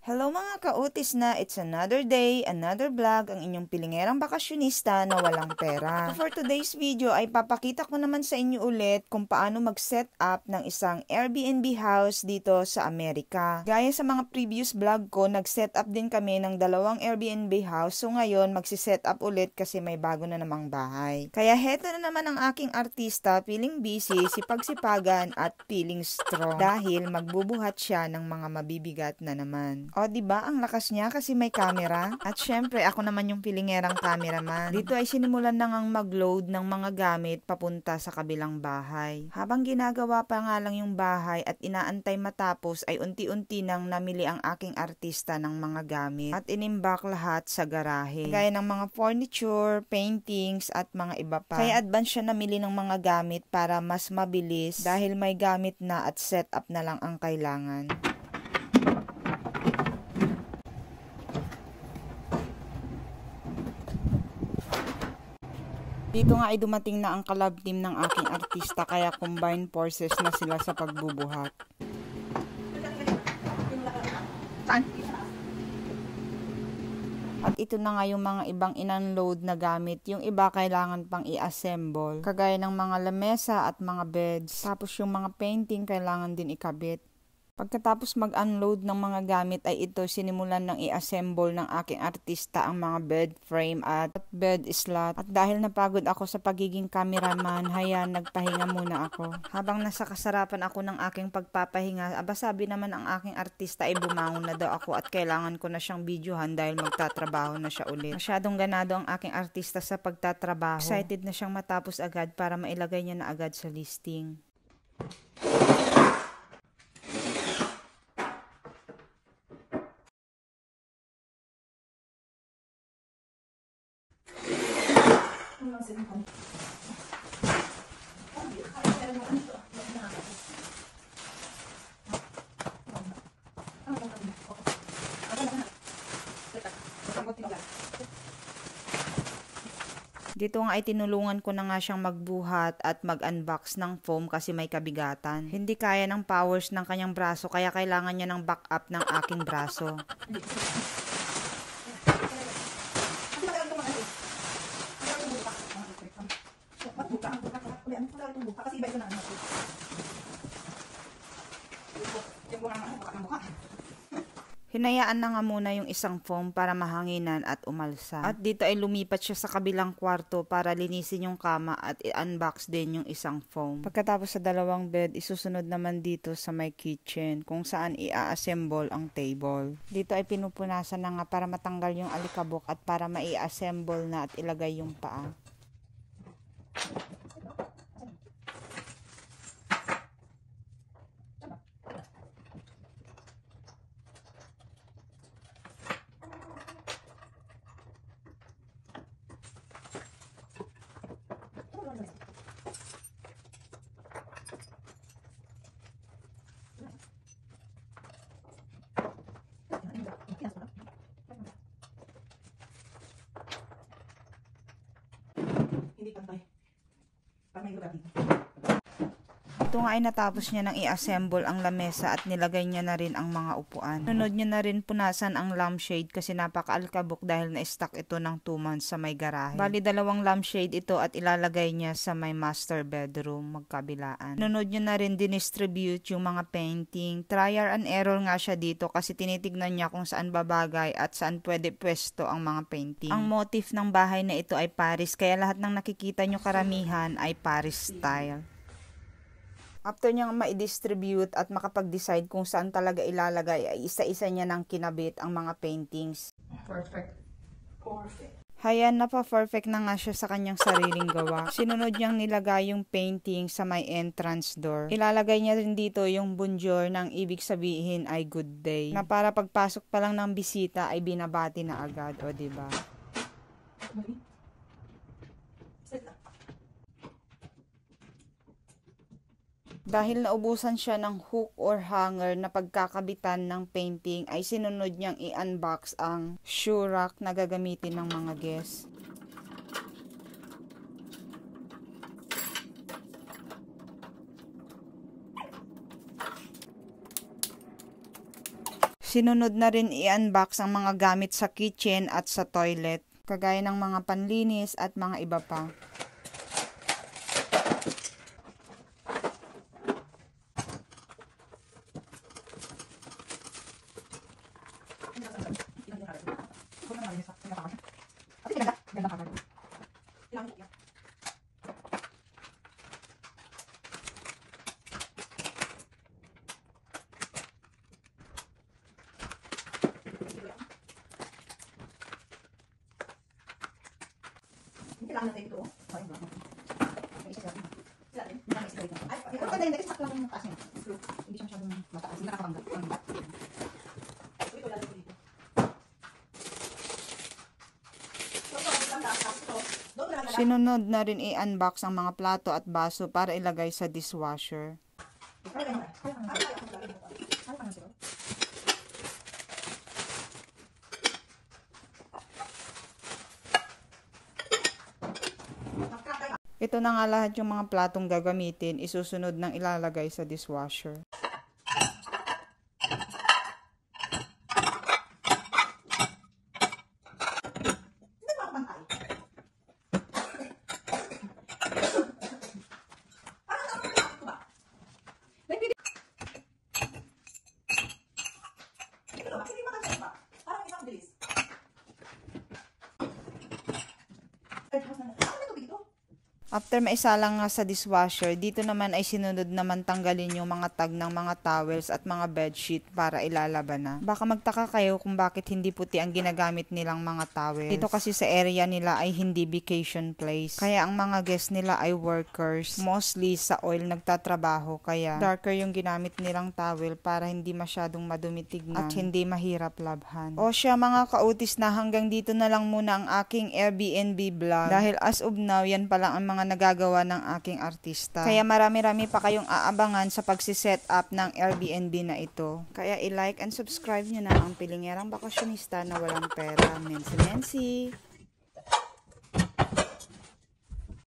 Hello mga kautis na, it's another day, another vlog, ang inyong pilingerang bakasyonista na walang pera. So for today's video ay papakita ko naman sa inyo ulit kung paano mag-set up ng isang Airbnb house dito sa Amerika. Gaya sa mga previous vlog ko, nag-set up din kami ng dalawang Airbnb house. So ngayon, magsi-set up ulit kasi may bago na namang bahay. Kaya heto na naman ang aking artista, feeling busy, sipag-sipagan at feeling strong. Dahil magbubuhat siya ng mga mabibigat na naman. O, diba? Ang lakas niya kasi may camera. At syempre, ako naman yung pilingerang cameraman. Dito ay sinimulan na ngang mag-load ng mga gamit papunta sa kabilang bahay. Habang ginagawa pa nga lang yung bahay at inaantay matapos, ay unti-unti nang namili ang aking artista ng mga gamit at inimbak lahat sa garahe. Gaya ng mga furniture, paintings, at mga iba pa. Kaya advance siya namili ng mga gamit para mas mabilis dahil may gamit na at set up na lang ang kailangan. Dito nga ay dumating na ang collab team ng aking artista kaya combined forces na sila sa pagbubuhat. At ito na nga yung mga ibang in-unload na gamit. Yung iba kailangan pang i-assemble. Kagaya ng mga lamesa at mga beds. Tapos yung mga painting kailangan din ikabit. Pagkatapos mag-unload ng mga gamit ay ito sinimulan ng i-assemble ng aking artista ang mga bed frame at bed slot. At dahil napagod ako sa pagiging cameraman, nagpahinga muna ako. Habang nasa kasarapan ako ng aking pagpapahinga, sabi naman ang aking artista ay bumangon na daw ako at kailangan ko na siyang videohan dahil magtatrabaho na siya ulit. Masyadong ganado ang aking artista sa pagtatrabaho. Excited na siyang matapos agad para mailagay niya na agad sa listing. Dito nga ay tinulungan ko na nga siyang magbuhat at mag-unbox ng foam kasi may kabigatan. Hindi kaya ng powers ng kanyang braso kaya kailangan niya ng backup ng aking braso. Hinayaan na nga muna yung isang foam para mahanginan at umalsa. At dito ay lumipat siya sa kabilang kwarto para linisin yung kama at i-unbox din yung isang foam. Pagkatapos sa dalawang bed, isusunod naman dito sa may kitchen kung saan i-assemble ang table. Dito ay pinupunasan na nga para matanggal yung alikabok at para mai-assemble na at ilagay yung paa. Ito nga ay natapos niya nang i-assemble ang lamesa at nilagay niya na rin ang mga upuan. Sunod niya na rin punasan ang lampshade kasi napaka-alkabok dahil na-stock ito ng 2 months sa may garahe. Bali 2 lampshade ito at ilalagay niya sa may master bedroom magkabilaan. Sunod niya na rin dinistribute yung mga painting. Trial and error nga siya dito kasi tinitignan niya kung saan babagay at saan pwede pwesto ang mga painting. Ang motif ng bahay na ito ay Paris kaya lahat ng nakikita nyo karamihan ay Paris style. After niyang ma-distribute at makapag-decide kung saan talaga ilalagay, ay isa-isa niya nang kinabit ang mga paintings. Perfect. Perfect. Napa-perfect na nga siya sa kanyang sariling gawa. Sinunod niyang nilagay yung painting sa may entrance door. Ilalagay niya rin dito yung bonjour nang ibig sabihin ay good day. Na para pagpasok pa lang ng bisita ay binabati na agad, o diba? Dahil naubusan siya ng hook or hanger na pagkakabitan ng painting ay sinunod niyang i-unbox ang shoe rack na gagamitin ng mga guests. Sinunod na rin i-unbox ang mga gamit sa kitchen at sa toilet, kagaya ng mga panlinis at mga iba pa. Kailangan natin ito. May isa sila. Sila rin. May isa dito. Ay, ito ka din. Sakto lang yung taas niya. Hindi siya masyadong mataas. Hindi nakakabangga. Ito lalagay ko dito. Sinunod na rin i-unbox ang mga plato at baso para ilagay sa dishwasher. Ito na nga lahat yung mga platong gagamitin, isusunod ng ilalagay sa dishwasher. After maisalang nga sa dishwasher, dito naman ay sinunod naman tanggalin yung mga tag ng mga towels at mga bedsheet para ilalaban na. Baka magtaka kayo kung bakit hindi puti ang ginagamit nilang mga towels. Dito kasi sa area nila ay hindi vacation place. Kaya ang mga guests nila ay workers. Mostly sa oil nagtatrabaho, kaya darker yung ginamit nilang towel para hindi masyadong madumitignan at hindi mahirap labhan. O siya mga kautis, na hanggang dito na lang muna ang aking Airbnb vlog. Dahil as of now, yan pa lang ang mga nagagawa ng aking artista. Kaya marami-rami pa kayong aabangan sa pagsiset up ng Airbnb na ito. Kaya i-like and subscribe nyo na ang Pilingerang Bakasyonista na Walang Pera. Mensi Mensi!